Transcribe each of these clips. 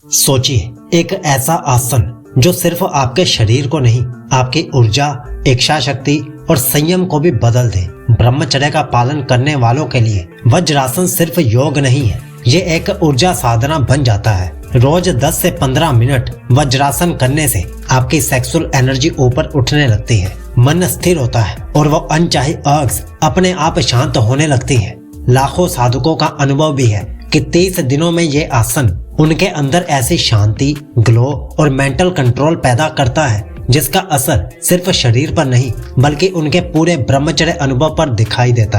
सोचिए, एक ऐसा आसन जो सिर्फ आपके शरीर को नहीं, आपकी ऊर्जा, इच्छा शक्ति और संयम को भी बदल दे। ब्रह्मचर्य का पालन करने वालों के लिए वज्रासन सिर्फ योग नहीं है, ये एक ऊर्जा साधना बन जाता है। रोज 10 से 15 मिनट वज्रासन करने से आपकी सेक्सुअल एनर्जी ऊपर उठने लगती है, मन स्थिर होता है और वो अनचाही अर्ग्स अपने आप शांत होने लगती है। लाखों साधकों का अनुभव भी है कि 30 दिनों में ये आसन उनके अंदर ऐसी शांति, ग्लो और मेंटल कंट्रोल पैदा करता है जिसका असर सिर्फ शरीर पर नहीं बल्कि उनके पूरे ब्रह्मचर्य अनुभव पर दिखाई देता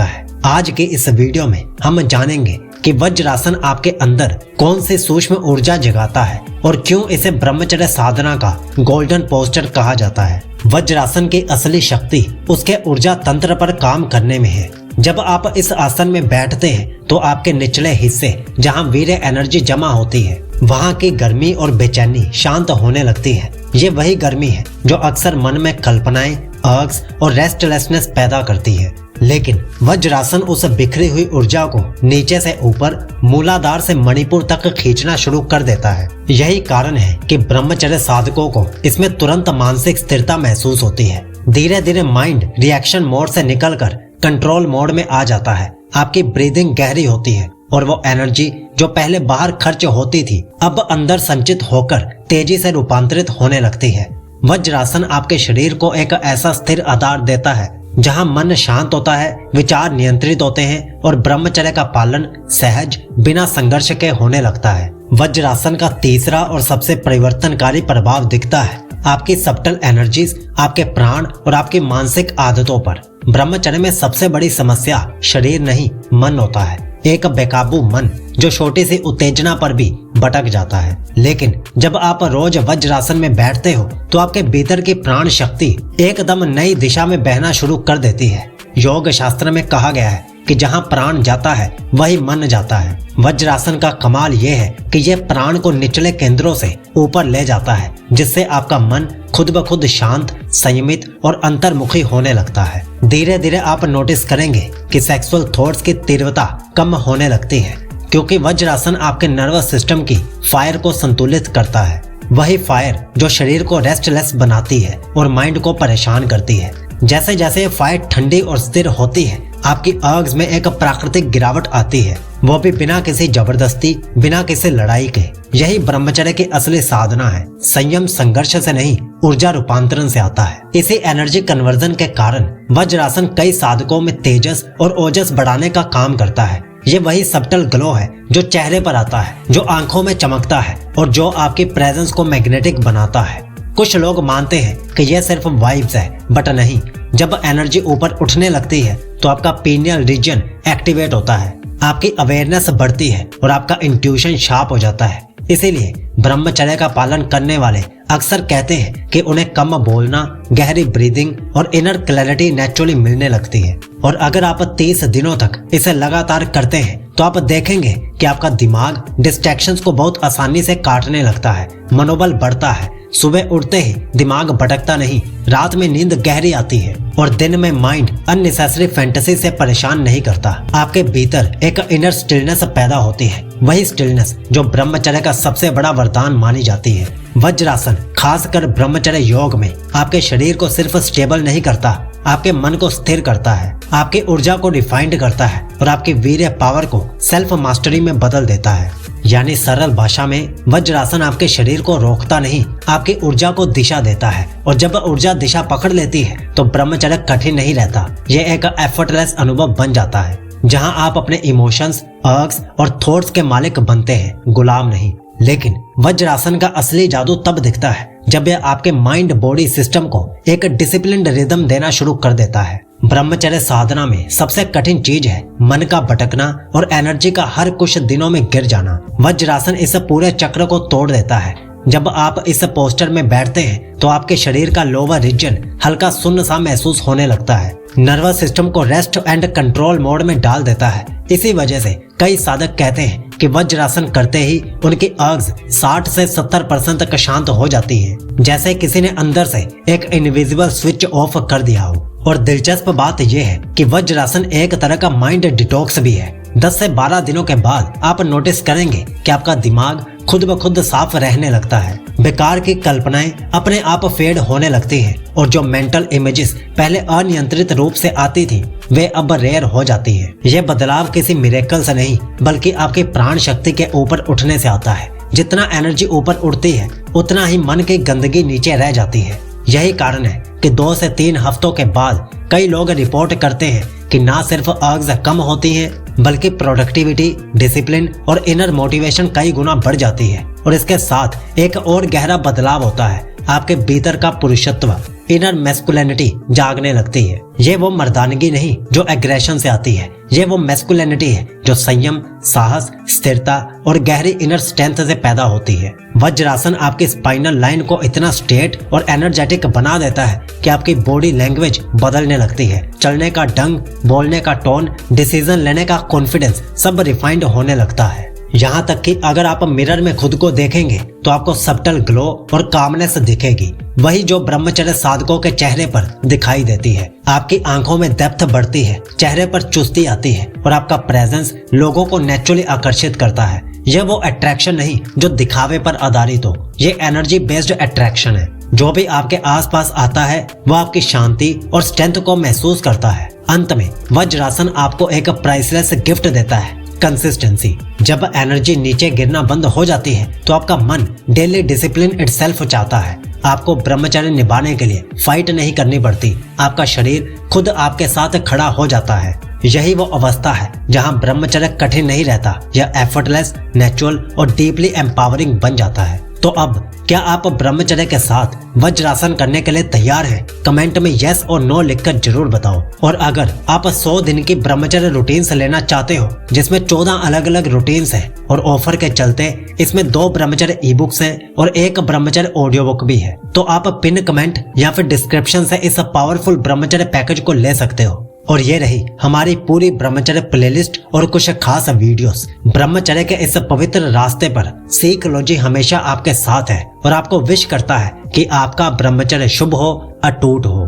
है। आज के इस वीडियो में हम जानेंगे कि वज्रासन आपके अंदर कौन सी सूक्ष्म ऊर्जा जगाता है और क्यों इसे ब्रह्मचर्य साधना का गोल्डन पोस्टर कहा जाता है। वज्रासन की असली शक्ति उसके ऊर्जा तंत्र पर काम करने में है। जब आप इस आसन में बैठते हैं तो आपके निचले हिस्से जहां वीर्य एनर्जी जमा होती है, वहां की गर्मी और बेचैनी शांत होने लगती है। ये वही गर्मी है जो अक्सर मन में कल्पनाएं, अर्ग्स और रेस्टलेसनेस पैदा करती है। लेकिन वज्रासन उस बिखरी हुई ऊर्जा को नीचे से ऊपर, मूलाधार से मणिपुर तक खींचना शुरू कर देता है। यही कारण है कि ब्रह्मचर्य साधकों को इसमें तुरंत मानसिक स्थिरता महसूस होती है। धीरे धीरे माइंड रिएक्शन मोड से निकलकर कंट्रोल मोड में आ जाता है। आपकी ब्रीदिंग गहरी होती है और वो एनर्जी जो पहले बाहर खर्च होती थी अब अंदर संचित होकर तेजी से रूपांतरित होने लगती है। वज्रासन आपके शरीर को एक ऐसा स्थिर आधार देता है जहां मन शांत होता है, विचार नियंत्रित होते हैं और ब्रह्मचर्य का पालन सहज, बिना संघर्ष के होने लगता है। वज्रासन का तीसरा और सबसे परिवर्तनकारी प्रभाव दिखता है आपकी सबटल एनर्जीज, आपके प्राण और आपकी मानसिक आदतों पर। ब्रह्मचर्य में सबसे बड़ी समस्या शरीर नहीं, मन होता है। एक बेकाबू मन जो छोटी सी उत्तेजना पर भी भटक जाता है। लेकिन जब आप रोज वज्रासन में बैठते हो तो आपके भीतर की प्राण शक्ति एकदम नई दिशा में बहना शुरू कर देती है। योग शास्त्र में कहा गया है कि जहां प्राण जाता है वही मन जाता है। वज्रासन का कमाल यह है कि यह प्राण को निचले केंद्रों से ऊपर ले जाता है, जिससे आपका मन खुद ब खुद शांत, संयमित और अंतर्मुखी होने लगता है। धीरे धीरे आप नोटिस करेंगे कि सेक्सुअल थॉट्स की तीव्रता कम होने लगती है, क्योंकि वज्रासन आपके नर्वस सिस्टम की फायर को संतुलित करता है। वही फायर जो शरीर को रेस्टलेस बनाती है और माइंड को परेशान करती है। जैसे जैसे फायर ठंडी और स्थिर होती है, आपकी अर्ग्स में एक प्राकृतिक गिरावट आती है, वो भी बिना किसी जबरदस्ती, बिना किसी लड़ाई के। यही ब्रह्मचर्य की असली साधना है। संयम संघर्ष से नहीं, ऊर्जा रूपांतरण से आता है। इसी एनर्जी कन्वर्जन के कारण वज्रासन कई साधकों में तेजस और ओजस बढ़ाने का काम करता है। ये वही सबटल ग्लो है जो चेहरे पर आता है, जो आंखों में चमकता है और जो आपकी प्रेजेंस को मैग्नेटिक बनाता है। कुछ लोग मानते हैं कि यह सिर्फ वाइब्स है, बट नहीं। जब एनर्जी ऊपर उठने लगती है तो आपका पीनियल रीजन एक्टिवेट होता है, आपकी अवेयरनेस बढ़ती है और आपका इंट्यूशन शार्प हो जाता है। इसीलिए ब्रह्मचर्य का पालन करने वाले अक्सर कहते हैं कि उन्हें कम बोलना, गहरी ब्रीदिंग और इनर क्लैरिटी नेचुरली मिलने लगती है। और अगर आप 30 दिनों तक इसे लगातार करते हैं तो आप देखेंगे कि आपका दिमाग डिस्ट्रैक्शंस को बहुत आसानी से काटने लगता है, मनोबल बढ़ता है। सुबह उठते ही दिमाग भटकता नहीं, रात में नींद गहरी आती है और दिन में माइंड अननेसेसरी फैंटेसी से परेशान नहीं करता। आपके भीतर एक इनर स्टिलनेस पैदा होती है, वही स्टिलनेस जो ब्रह्मचर्य का सबसे बड़ा वरदान मानी जाती है। वज्रासन खासकर ब्रह्मचर्य योग में आपके शरीर को सिर्फ स्टेबल नहीं करता, आपके मन को स्थिर करता है, आपकी ऊर्जा को रिफाइंड करता है और आपकी वीर्य पावर को सेल्फ मास्टरी में बदल देता है। यानी सरल भाषा में वज्रासन आपके शरीर को रोकता नहीं, आपकी ऊर्जा को दिशा देता है। और जब ऊर्जा दिशा पकड़ लेती है तो ब्रह्मचर्य कठिन नहीं रहता, यह एक एफर्टलेस अनुभव बन जाता है जहां आप अपने इमोशंस, अर्ग्स और थॉट्स के मालिक बनते हैं, गुलाम नहीं। लेकिन वज्रासन का असली जादू तब दिखता है जब यह आपके माइंड बॉडी सिस्टम को एक डिसिप्लिन्ड रिदम देना शुरू कर देता है। ब्रह्मचर्य साधना में सबसे कठिन चीज है मन का भटकना और एनर्जी का हर कुछ दिनों में गिर जाना। वज्रासन इस पूरे चक्र को तोड़ देता है। जब आप इस पोस्टर में बैठते हैं तो आपके शरीर का लोअर रीजन हल्का सुन्न सा महसूस होने लगता है, नर्वस सिस्टम को रेस्ट एंड कंट्रोल मोड में डाल देता है। इसी वजह से कई साधक कहते हैं कि वज्रासन करते ही उनकी अर्ग्स 60 से 70% तक शांत हो जाती है, जैसे किसी ने अंदर से एक इनविजिबल स्विच ऑफ कर दिया हो। और दिलचस्प बात यह है कि वज्रासन एक तरह का माइंड डिटॉक्स भी है। 10 से 12 दिनों के बाद आप नोटिस करेंगे कि आपका दिमाग खुद ब खुद साफ रहने लगता है। बेकार की कल्पनाएं अपने आप फेड होने लगती हैं और जो मेंटल इमेजेस पहले अनियंत्रित रूप से आती थी वे अब रेयर हो जाती है। यह बदलाव किसी मिरेकल से नहीं बल्कि आपकी प्राण शक्ति के ऊपर उठने से आता है। जितना एनर्जी ऊपर उठती है उतना ही मन की गंदगी नीचे रह जाती है। यही कारण है कि 2 से 3 हफ्तों के बाद कई लोग रिपोर्ट करते हैं कि ना सिर्फ अर्ग्स कम होती हैं बल्कि प्रोडक्टिविटी, डिसिप्लिन और इनर मोटिवेशन कई गुना बढ़ जाती है। और इसके साथ एक और गहरा बदलाव होता है, आपके भीतर का पुरुषत्व, इनर मैस्कुलिनिटी जागने लगती है। ये वो मर्दानगी नहीं जो एग्रेशन से आती है, ये वो मैस्कुलिनिटी है जो संयम, साहस, स्थिरता और गहरी इनर स्ट्रेंथ से पैदा होती है। वज्रासन आपकी स्पाइनल लाइन को इतना स्ट्रेट और एनर्जेटिक बना देता है कि आपकी बॉडी लैंग्वेज बदलने लगती है। चलने का ढंग, बोलने का टोन, डिसीजन लेने का कॉन्फिडेंस सब रिफाइंड होने लगता है। यहाँ तक कि अगर आप मिरर में खुद को देखेंगे तो आपको सबटल ग्लो और कामनेस दिखेगी, वही जो ब्रह्मचर्य साधकों के चेहरे पर दिखाई देती है। आपकी आंखों में डेप्थ बढ़ती है, चेहरे पर चुस्ती आती है और आपका प्रेजेंस लोगों को नेचुरली आकर्षित करता है। यह वो अट्रैक्शन नहीं जो दिखावे पर आधारित हो, ये एनर्जी बेस्ड अट्रैक्शन है। जो भी आपके आसपास आता है वह आपकी शांति और स्ट्रेंथ को महसूस करता है। अंत में वज्रासन आपको एक प्राइसलेस गिफ्ट देता है, कंसिस्टेंसी। जब एनर्जी नीचे गिरना बंद हो जाती है तो आपका मन डेली डिसिप्लिन इटसेल्फ चाहता है। आपको ब्रह्मचर्य निभाने के लिए फाइट नहीं करनी पड़ती, आपका शरीर खुद आपके साथ खड़ा हो जाता है। यही वो अवस्था है जहां ब्रह्मचर्य कठिन नहीं रहता, यह एफर्टलेस, नेचुरल और डीपली एम्पावरिंग बन जाता है। तो अब क्या आप ब्रह्मचर्य के साथ वज्रासन करने के लिए तैयार हैं? कमेंट में यस और नो लिखकर जरूर बताओ। और अगर आप 100 दिन की ब्रह्मचर्य रूटीन्स लेना चाहते हो जिसमें 14 अलग अलग रूटीन्स हैं और ऑफर के चलते इसमें 2 ब्रह्मचर्य ई बुक्स हैं और 1 ब्रह्मचर्य ऑडियो बुक भी है, तो आप पिन कमेंट या फिर डिस्क्रिप्शन से इस पावरफुल ब्रह्मचर्य पैकेज को ले सकते हो। और ये रही हमारी पूरी ब्रह्मचर्य प्लेलिस्ट और कुछ खास वीडियोस। ब्रह्मचर्य के इस पवित्र रास्ते पर साइकोलॉजी हमेशा आपके साथ है और आपको विश करता है कि आपका ब्रह्मचर्य शुभ हो, अटूट हो।